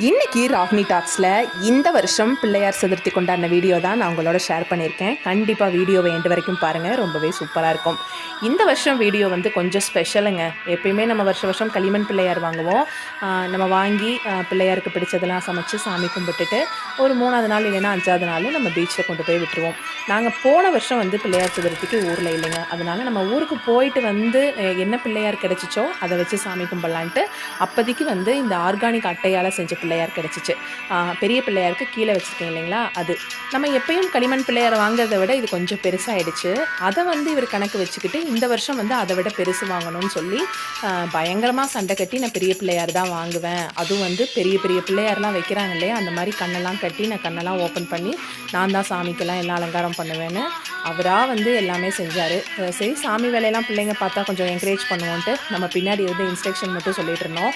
இன்றைக்கி ராகினி டாக்ஸில் இந்த வருஷம் பிள்ளையார் சதுர்த்தி கொண்டாடின வீடியோ தான் நான் உங்களோட ஷேர் பண்ணியிருக்கேன். கண்டிப்பாக வீடியோவை எண்டு வரைக்கும் பாருங்கள், ரொம்பவே சூப்பராக இருக்கும். இந்த வருஷம் வீடியோ வந்து கொஞ்சம் ஸ்பெஷலுங்க. எப்பயுமே நம்ம வருஷம் களிமண் பிள்ளையார் வாங்குவோம். நம்ம வாங்கி பிள்ளையாருக்கு பிடிச்சதெல்லாம் சமைச்சு சாமி கும்பிட்டுட்டு ஒரு 3ஆவது நாள் இல்லைன்னா 5ஆவது நாள் நம்ம பீச்சில் கொண்டு போய் விட்டுருவோம். நாங்கள் போன வருஷம் வந்து பிள்ளையார் சதுர்த்திக்கு ஊரில் இல்லைங்க. அதனால் நம்ம ஊருக்கு போயிட்டு வந்து என்ன பிள்ளையார் கிடச்சிச்சோ அதை வச்சு சாமி கும்பிடலான்ட்டு அப்போதைக்கு வந்து இந்த ஆர்கானிக் அட்டையால் செஞ்ச பிள்ளையார் கிடச்சிச்சு. பெரிய பிள்ளையாருக்கு கீழே வச்சுருக்கேன் இல்லைங்களா, அது நம்ம எப்பயும் களிமண் பிள்ளையாரை வாங்குறதை விட இது கொஞ்சம் பெருசாகிடுச்சு. அதை வந்து இவர் கணக்கு வச்சுக்கிட்டு இந்த வருஷம் வந்து அதை விட பெருசு வாங்கணும்னு சொல்லி பயங்கரமாக சண்டை கட்டி நான் பெரிய பிள்ளையார் தான் வாங்குவேன், அதுவும் வந்து பெரிய பெரிய பிள்ளையார்லாம் வைக்கிறாங்க இல்லையா, அந்த மாதிரி கண்ணெல்லாம் கட்டி நான் கண்ணெல்லாம் ஓப்பன் பண்ணி நான் தான் சாமிக்கெல்லாம் எல்லாம் அலங்காரம் பண்ணுவேன்னு அவராக வந்து எல்லாமே செஞ்சார். சரி, சாமி வேலையெல்லாம் பிள்ளைங்க பார்த்தா கொஞ்சம் என்கரேஜ் பண்ணுவோன்ட்டு நம்ம பின்னாடி இருந்து இன்ஸ்ட்ரக்ஷன் மட்டும் சொல்லிட்டு இருந்தோம்.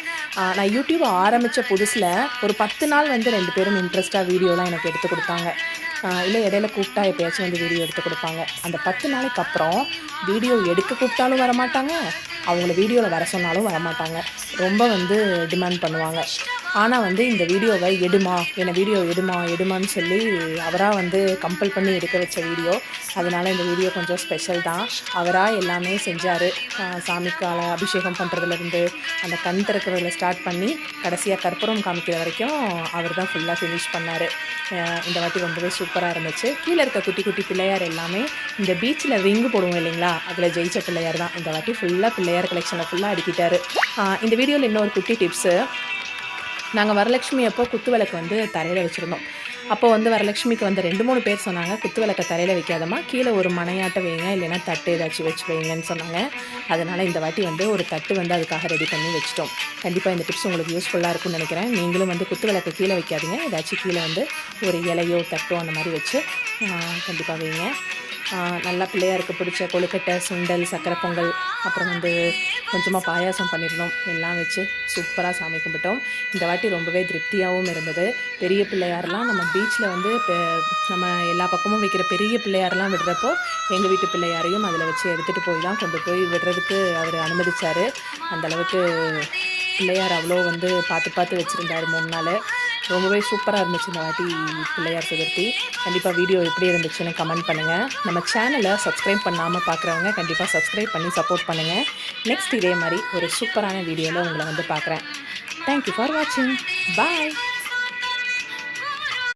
நான் யூடியூப் ஆரம்பித்த புதுசில் ஒரு 10 நாள் வந்து 2 பேரும் இன்ட்ரெஸ்ட்டாக வீடியோலாம் எனக்கு எடுத்து கொடுத்தாங்க. இல்லை இடையில கூப்பிட்டா எப்போயாச்சும் வந்து வீடியோ எடுத்து கொடுப்பாங்க. அந்த 10 நாளைக்கு அப்புறம் வீடியோ எடுக்க கூப்பிட்டாலும் வரமாட்டாங்க, அவங்கள வீடியோவில் வர சொன்னாலும் வரமாட்டாங்க. ரொம்ப வந்து டிமாண்ட் பண்ணுவாங்க. ஆனால் வந்து இந்த வீடியோவை என்னை வீடியோ எடுமான்னு சொல்லி அவராக வந்து கம்பல் பண்ணி எடுக்க வச்ச வீடியோ. அதனால் இந்த வீடியோ கொஞ்சம் ஸ்பெஷல் தான். அவராக எல்லாமே செஞ்சார். சாமிக்கால அபிஷேகம் பண்ணுறதுலேருந்து அந்த கண் திறக்கிறதுல ஸ்டார்ட் பண்ணி கடைசியாக கற்பூரம் காமிக்கிற வரைக்கும் அவர் தான் ஃபுல்லாக ஃபினிஷ் பண்ணார். இந்த வாட்டி ரொம்பவே சூப்பராக இருந்துச்சு. கீழே இருக்க குட்டி குட்டி பிள்ளையார் எல்லாமே இந்த பீச்சில் ரிங்கு போடுவோம் இல்லைங்களா, அதில் ஜெயிச்ச பிள்ளையார் தான். இந்த வாட்டி ஃபுல்லாக பிள்ளையார் கலெக்ஷனில் ஃபுல்லாக அடிக்கிட்டார். இந்த வீடியோவில் இன்னொரு குட்டி டிப்ஸு. நாங்கள் வரலட்சுமி அப்போ குத்து விளக்கு வந்து தரையில் வச்சுருந்தோம். அப்போ வந்து வரலட்சுமிக்கு வந்து 2-3 பேர் சொன்னாங்க, குத்து விளக்கை தரையில் வைக்காதமா, கீழே ஒரு மனையாட்டை வைங்க, இல்லைன்னா தட்டு ஏதாச்சும் வச்சு வைங்கன்னு சொன்னாங்க. அதனால் இந்த வாட்டி வந்து ஒரு தட்டு வந்து அதுக்காக ரெடி பண்ணி வச்சுட்டோம். கண்டிப்பாக இந்த டிப்ஸ் உங்களுக்கு யூஸ்ஃபுல்லாக இருக்கும்னு நினைக்கிறேன். நீங்களும் வந்து குத்து விளக்கு கீழே வைக்காதீங்க, ஏதாச்சும் கீழே வந்து ஒரு இலையோ தட்டோ அந்த மாதிரி வச்சு கண்டிப்பாக வைங்க. நல்லா பிள்ளையாருக்கு பிடிச்ச கொழுக்கட்டை, சுண்டல், சக்கரை பொங்கல், அப்புறம் வந்து கொஞ்சமாக பாயாசம் பண்ணியிருந்தோம். எல்லாம் வச்சு சூப்பராக சாமி கும்பிட்டோம். இந்த வாட்டி ரொம்பவே திருப்தியாகவும் இருந்தது. பெரிய பிள்ளையாரெலாம் நம்ம பீச்சில் வந்து நம்ம எல்லா பக்கமும் வைக்கிற பெரிய பிள்ளையாரெலாம் விடுறப்போ எங்கள் வீட்டு பிள்ளையாரையும் அதில் வச்சு எடுத்துகிட்டு போய் தான் கொண்டு போய் விடுறதுக்கு அவர் அனுமதித்தார். அந்தளவுக்கு பிள்ளையார் அவ்வளோ வந்து பார்த்து வச்சுருந்தார் 3 நாள். ரொம்பவே சூப்பராக இருந்துச்சு இந்த வாட்டி பிள்ளையார் சதுர்த்தி. கண்டிப்பாக வீடியோ எப்படி இருந்துச்சுன்னு கமெண்ட் பண்ணுங்கள். நம்ம சேனலை சப்ஸ்கிரைப் பண்ணாமல் பார்க்குறவங்க கண்டிப்பாக சப்ஸ்கிரைப் பண்ணி சப்போர்ட் பண்ணுங்கள். நெக்ஸ்ட் இதே மாதிரி ஒரு சூப்பரான வீடியோவில் உங்களை வந்து பார்க்குறேன். தேங்க்யூ ஃபார் வாட்சிங். பாய்.